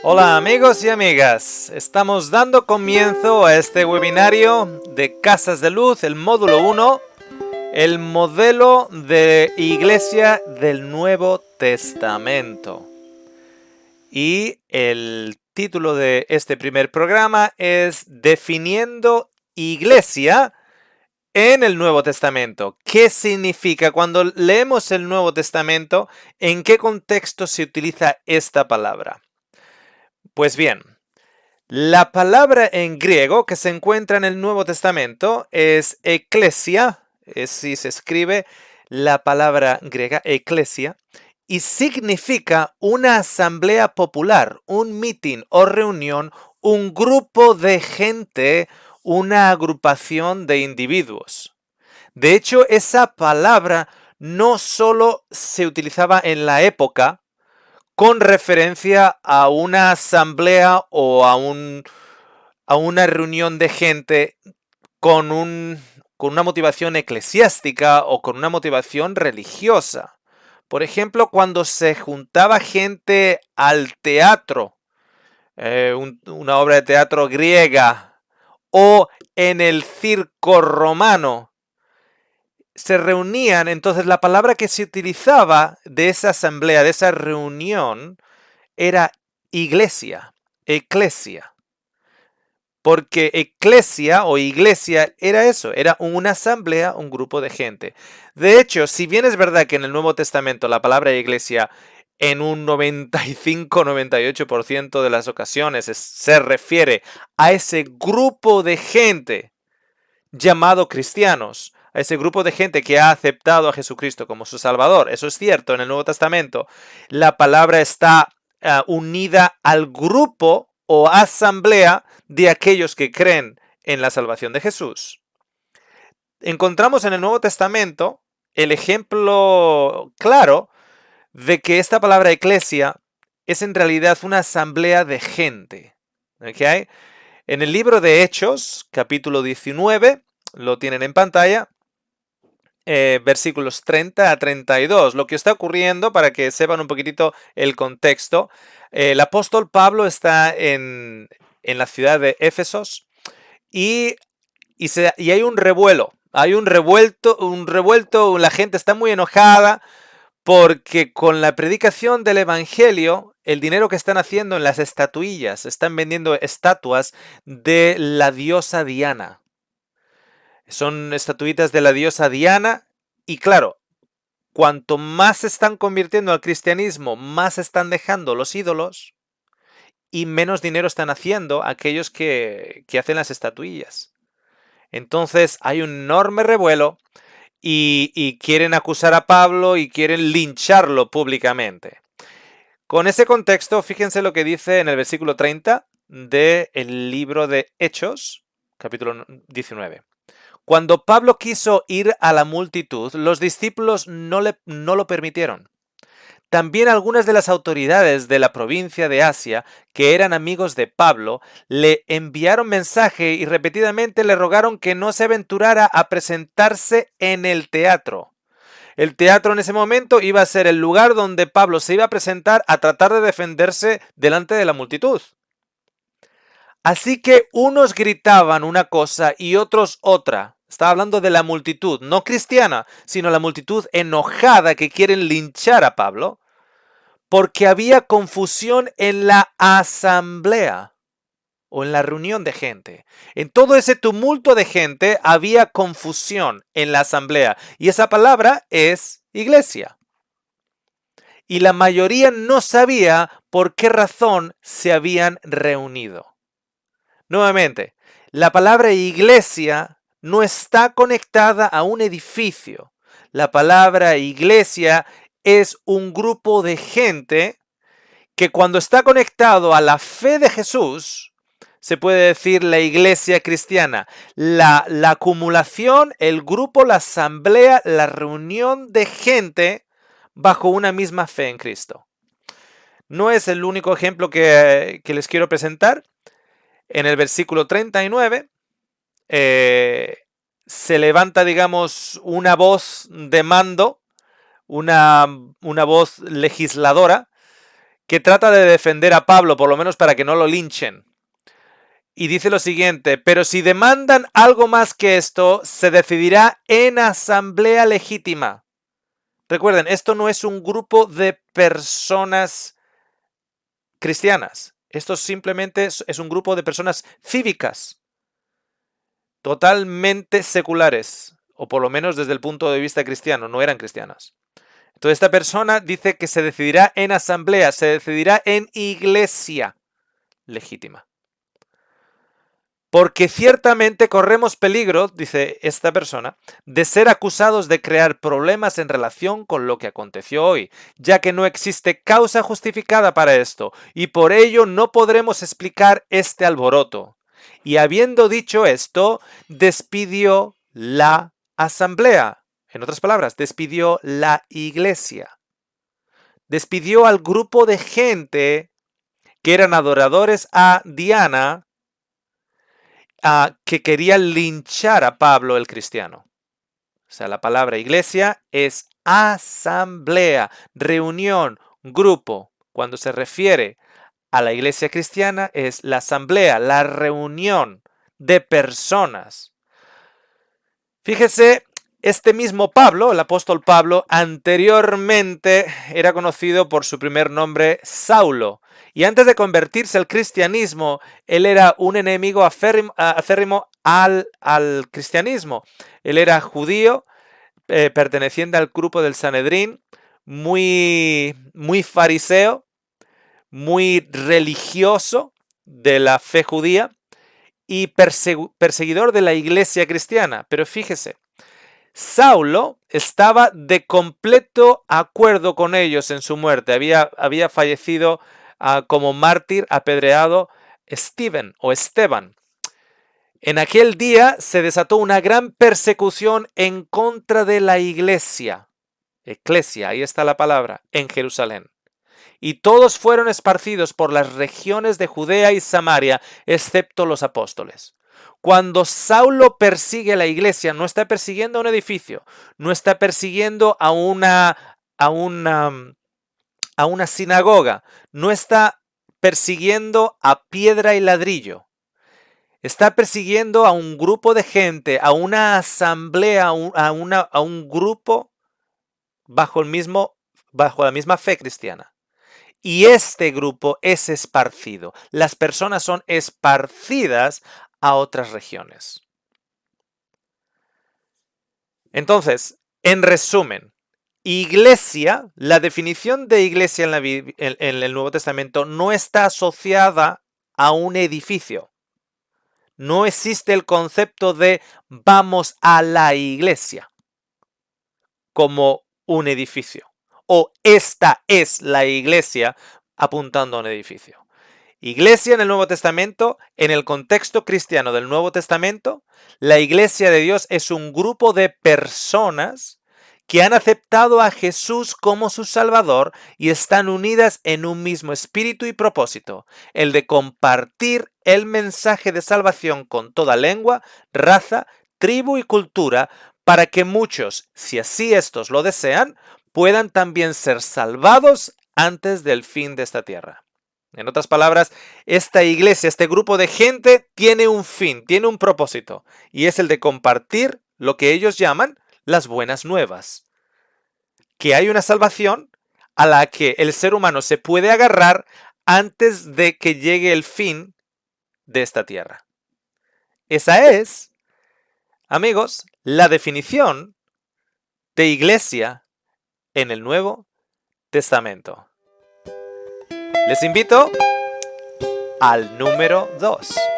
Hola amigos y amigas, estamos dando comienzo a este webinario de Casas de Luz, el módulo 1, el modelo de iglesia del Nuevo Testamento. Y el título de este primer programa es Definiendo Iglesia en el Nuevo Testamento. ¿Qué significa cuando leemos el Nuevo Testamento? ¿En qué contexto se utiliza esta palabra? Pues bien, la palabra en griego que se encuentra en el Nuevo Testamento es eclesia, es si se escribe la palabra griega eclesia, y significa una asamblea popular, un meeting o reunión, un grupo de gente, una agrupación de individuos. De hecho, esa palabra no solo se utilizaba en la época, con referencia a una asamblea o a una reunión de gente con, con una motivación eclesiástica o con una motivación religiosa. Por ejemplo, cuando se juntaba gente al teatro, una obra de teatro griega, o en el circo romano, se reunían, entonces la palabra que se utilizaba de esa asamblea, de esa reunión, era iglesia, eclesia. Porque eclesia o iglesia era eso, era una asamblea, un grupo de gente. De hecho, si bien es verdad que en el Nuevo Testamento la palabra iglesia en un 95-98% de las ocasiones se refiere a ese grupo de gente llamado cristianos, a ese grupo de gente que ha aceptado a Jesucristo como su Salvador. Eso es cierto, en el Nuevo Testamento la palabra está unida al grupo o asamblea de aquellos que creen en la salvación de Jesús. Encontramos en el Nuevo Testamento el ejemplo claro de que esta palabra eclesia es en realidad una asamblea de gente. ¿Okay? En el libro de Hechos, capítulo 19, lo tienen en pantalla, versículos 30 a 32. Lo que está ocurriendo, para que sepan un poquitito el contexto, el apóstol Pablo está en la ciudad de Éfesos y hay un revuelo. Hay un revuelto, la gente está muy enojada porque con la predicación del Evangelio, el dinero que están haciendo en las estatuillas, están vendiendo estatuas de la diosa Diana. Son estatuitas de la diosa Diana y claro, cuanto más se están convirtiendo al cristianismo, más están dejando los ídolos y menos dinero están haciendo aquellos que hacen las estatuillas. Entonces hay un enorme revuelo y quieren acusar a Pablo y quieren lincharlo públicamente. Con ese contexto, fíjense lo que dice en el versículo 30 del libro de Hechos, capítulo 19. Cuando Pablo quiso ir a la multitud, los discípulos no lo permitieron. También algunas de las autoridades de la provincia de Asia, que eran amigos de Pablo, le enviaron mensaje y repetidamente le rogaron que no se aventurara a presentarse en el teatro. El teatro en ese momento iba a ser el lugar donde Pablo se iba a presentar a tratar de defenderse delante de la multitud. Así que unos gritaban una cosa y otros otra. Estaba hablando de la multitud, no cristiana, sino la multitud enojada que quieren linchar a Pablo, porque había confusión en la asamblea o en la reunión de gente. En todo ese tumulto de gente había confusión en la asamblea. Y esa palabra es iglesia. Y la mayoría no sabía por qué razón se habían reunido. Nuevamente, la palabra iglesia no está conectada a un edificio. La palabra iglesia es un grupo de gente que cuando está conectado a la fe de Jesús, se puede decir la iglesia cristiana, la acumulación, el grupo, la asamblea, la reunión de gente bajo una misma fe en Cristo. No es el único ejemplo que les quiero presentar. En el versículo 39 se levanta, digamos, una voz de mando, una voz legisladora, que trata de defender a Pablo, por lo menos para que no lo linchen. Y dice lo siguiente: pero si demandan algo más que esto, se decidirá en asamblea legítima. Recuerden, esto no es un grupo de personas cristianas. Esto simplemente es un grupo de personas cívicas, totalmente seculares, o por lo menos desde el punto de vista cristiano, no eran cristianas. Entonces esta persona dice que se decidirá en asamblea, se decidirá en iglesia legítima. Porque ciertamente corremos peligro, dice esta persona, de ser acusados de crear problemas en relación con lo que aconteció hoy, ya que no existe causa justificada para esto, y por ello no podremos explicar este alboroto. Y habiendo dicho esto, despidió la asamblea. En otras palabras, despidió la iglesia. Despidió al grupo de gente que eran adoradores a Diana, que quería linchar a Pablo el cristiano. O sea, la palabra iglesia es asamblea, reunión, grupo. Cuando se refiere a la iglesia cristiana es la asamblea, la reunión de personas. Fíjese, este mismo Pablo, el apóstol Pablo, anteriormente era conocido por su primer nombre, Saulo. Y antes de convertirse al cristianismo, él era un enemigo acérrimo al cristianismo. Él era judío, perteneciente al grupo del Sanedrín, muy fariseo, muy religioso de la fe judía y perseguidor de la iglesia cristiana. Pero fíjese, Saulo estaba de completo acuerdo con ellos en su muerte. Había fallecido como mártir apedreado Esteban. En aquel día se desató una gran persecución en contra de la iglesia. Eclesia, ahí está la palabra, en Jerusalén. Y todos fueron esparcidos por las regiones de Judea y Samaria, excepto los apóstoles. Cuando Saulo persigue a la iglesia, no está persiguiendo a un edificio, no está persiguiendo a una sinagoga, no está persiguiendo a piedra y ladrillo. Está persiguiendo a un grupo de gente, a una asamblea, a un grupo bajo la misma fe cristiana. Y este grupo es esparcido. Las personas son esparcidas a otras regiones. Entonces, en resumen, iglesia, la definición de iglesia en el Nuevo Testamento no está asociada a un edificio. No existe el concepto de vamos a la iglesia como un edificio. O esta es la iglesia apuntando a un edificio. Iglesia en el Nuevo Testamento, en el contexto cristiano del Nuevo Testamento, la iglesia de Dios es un grupo de personas que han aceptado a Jesús como su Salvador y están unidas en un mismo espíritu y propósito, el de compartir el mensaje de salvación con toda lengua, raza, tribu y cultura, para que muchos, si así estos lo desean, puedan también ser salvados antes del fin de esta tierra. En otras palabras, esta iglesia, este grupo de gente tiene un fin, tiene un propósito, y es el de compartir lo que ellos llaman las buenas nuevas. Que hay una salvación a la que el ser humano se puede agarrar antes de que llegue el fin de esta tierra. Esa es, amigos, la definición de iglesia en el Nuevo Testamento. Les invito al número 2.